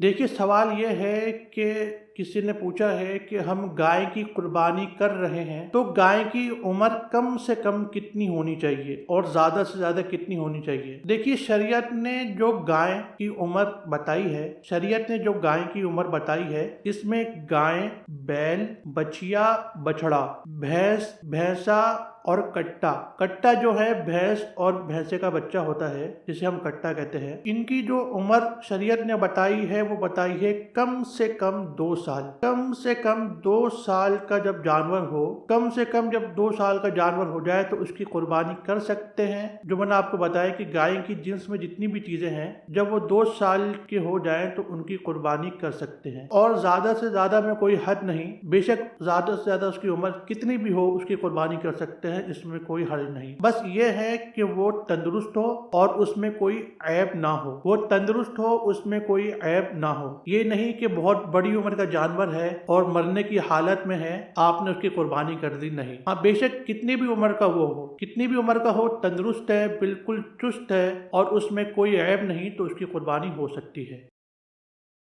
देखिए, सवाल ये है कि किसी ने पूछा है कि हम गाय की कुर्बानी कर रहे हैं, तो गाय की उम्र कम से कम कितनी होनी चाहिए और ज़्यादा से ज़्यादा कितनी होनी चाहिए। देखिए, शरीयत ने जो गाय की उम्र बताई है, इसमें गाय, बैल, बछिया, बछड़ा, भैंस, भैंसा और कट्टा जो है भैंस और भैंसे का बच्चा होता है, जिसे हम कट्टा कहते हैं। इनकी जो उम्र शरीयत ने बताई है वो बताई है कम से कम 2 साल। कम से कम 2 साल का जब जानवर हो, कम से कम जब 2 साल का जानवर हो जाए तो उसकी कुर्बानी कर सकते हैं। जो मैंने आपको बताया कि गाय की जिन्स में जितनी भी चीजें हैं, जब वो 2 साल के हो जाए तो उनकी कुर्बानी कर सकते हैं। और ज्यादा से ज्यादा में कोई हद नहीं, बेशक ज्यादा से ज्यादा उसकी उम्र कितनी भी हो उसकी कुर्बानी कर सकते हैं, इसमें कोई हर्ज नहीं। बस ये है कि वो तंदुरुस्त हो और उसमें कोई ऐब ना हो। वो तंदुरुस्त हो, उसमें कोई ऐब ना हो। ये नहीं कि बहुत बड़ी उम्र का जानवर है और मरने की हालत में है, आपने उसकी कुर्बानी कर दी, नहीं। हाँ, बेशक कितनी भी उम्र का वो हो, कितनी भी उम्र का हो, तंदुरुस्त है, बिल्कुल चुस्त है और उसमें कोई ऐब नहीं, तो उसकी कुर्बानी हो सकती है।